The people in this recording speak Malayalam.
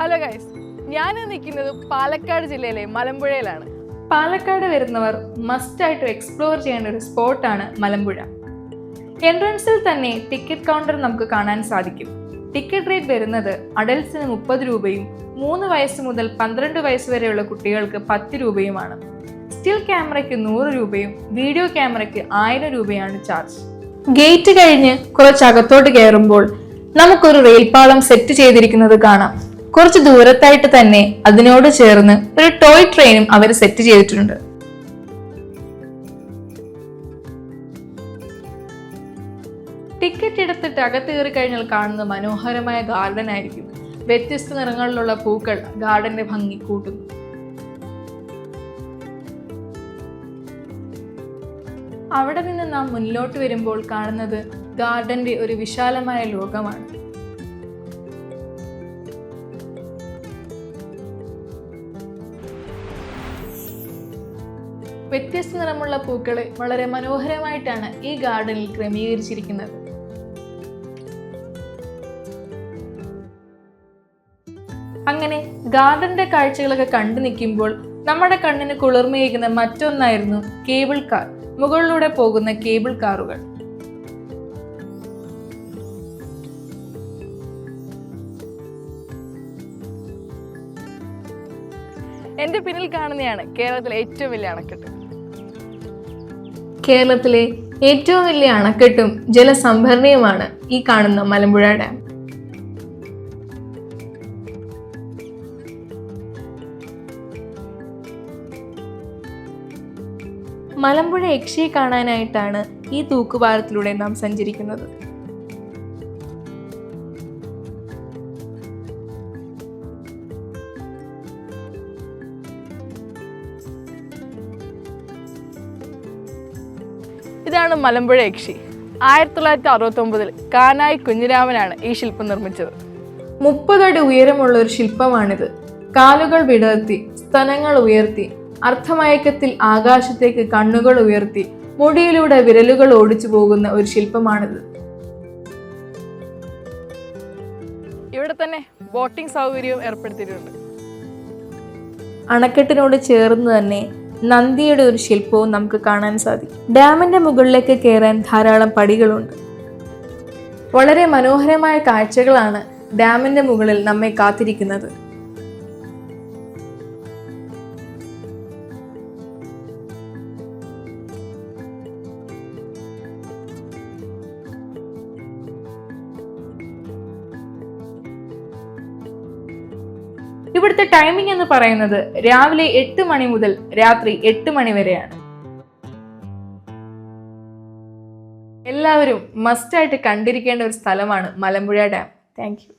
ഹലോ ഗൈസ്, ഞാൻ നിൽക്കുന്നത് പാലക്കാട് ജില്ലയിലെ മലമ്പുഴയിലാണ്. പാലക്കാട് വരുന്നവർ മസ്റ്റായിട്ട് എക്സ്പ്ലോർ ചെയ്യേണ്ട ഒരു സ്പോട്ടാണ് മലമ്പുഴ. എൻട്രൻസിൽ തന്നെ ടിക്കറ്റ് കൗണ്ടർ നമുക്ക് കാണാൻ സാധിക്കും. ടിക്കറ്റ് റേറ്റ് വരുന്നത് അഡൽട്സിന് 30 രൂപയും 3 വയസ്സ് മുതൽ 12 വയസ്സ് വരെയുള്ള കുട്ടികൾക്ക് 10 രൂപയുമാണ്. സ്റ്റിൽ ക്യാമറയ്ക്ക് 100 രൂപയും വീഡിയോ ക്യാമറയ്ക്ക് 1000 രൂപയാണ് ചാർജ്. ഗേറ്റ് കഴിഞ്ഞ് കുറച്ച് അകത്തോട്ട് കയറുമ്പോൾ നമുക്കൊരു റെയിൽപാളം സെറ്റ് ചെയ്തിരിക്കുന്നത് കാണാം. കുറച്ച് ദൂരത്തായിട്ട് തന്നെ അതിനോട് ചേർന്ന് ഒരു ടോയ് ട്രെയിനും അവർ സെറ്റ് ചെയ്തിട്ടുണ്ട്. ടിക്കറ്റ് എടുത്തിട്ട് അകത്ത് കയറി കഴിഞ്ഞാൽ കാണുന്ന മനോഹരമായ ഗാർഡൻ ആയിരിക്കും. വ്യത്യസ്ത നിറങ്ങളിലുള്ള പൂക്കൾ ഗാർഡന്റെ ഭംഗി കൂട്ടുന്നു. അവിടെ നിന്ന് നാം മുന്നിലോട്ട് വരുമ്പോൾ കാണുന്നത് ഗാർഡന്റെ ഒരു വിശാലമായ ലോകമാണ്. വ്യത്യസ്ത നിറമുള്ള പൂക്കളെ വളരെ മനോഹരമായിട്ടാണ് ഈ ഗാർഡനിൽ ക്രമീകരിച്ചിരിക്കുന്നത്. അങ്ങനെ ഗാർഡന്റെ കാഴ്ചകളൊക്കെ കണ്ടു നിൽക്കുമ്പോൾ നമ്മുടെ കണ്ണിന് കുളിർമയേകുന്ന മറ്റൊന്നായിരുന്നു കേബിൾ കാർ, മുകളിലൂടെ പോകുന്ന കേബിൾ കാറുകൾ. എന്റെ പിന്നിൽ കാണുന്നതാണ് കേരളത്തിലെ ഏറ്റവും വലിയ അണക്കെട്ട്. കേരളത്തിലെ ഏറ്റവും വലിയ അണക്കെട്ടും ജലസംഭരണിയുമാണ് ഈ കാണുന്ന മലമ്പുഴ ഡാം. മലമ്പുഴ യക്ഷിയെ കാണാനായിട്ടാണ് ഈ തൂക്കുപാലത്തിലൂടെ നാം സഞ്ചരിക്കുന്നത്. ഇതാണ് മലമ്പുഴ യക്ഷി. 1969 കാനായി കുഞ്ഞിരാമനാണ് ഈ ശില്പം നിർമ്മിച്ചത്. 30 അടി ഉയരമുള്ള ഒരു ശില്പമാണിത്. കാലുകൾ വിടർത്തി, സ്തനങ്ങൾ ഉയർത്തി, അർദ്ധമയക്കത്തിൽ ആകാശത്തേക്ക് കണ്ണുകൾ ഉയർത്തി, മുടിയിലൂടെ വിരലുകൾ ഓടിച്ചു പോകുന്ന ഒരു ശില്പമാണിത്. ഇവിടെ തന്നെ ബോട്ടിംഗ് സൗകര്യവും ഏർപ്പെടുത്തിയിട്ടുണ്ട്. അണക്കെട്ടിനോട് ചേർന്ന് തന്നെ നന്ദിയുടെ ഒരു ശില്പവും നമുക്ക് കാണാൻ സാധിക്കും. ഡാമിന്റെ മുകളിലേക്ക് കയറാൻ ധാരാളം പടികളുണ്ട്. വളരെ മനോഹരമായ കാഴ്ചകളാണ് ഡാമിന്റെ മുകളിൽ നമ്മെ കാത്തിരിക്കുന്നത്. ഇവിടുത്തെ ടൈമിംഗ് എന്ന് പറയുന്നത് രാവിലെ 8 മണി മുതൽ രാത്രി 8 മണി വരെയാണ്. എല്ലാവരും മസ്റ്റായിട്ട് കണ്ടിരിക്കേണ്ട ഒരു സ്ഥലമാണ് മലമ്പുഴ ഡാം. Thank you.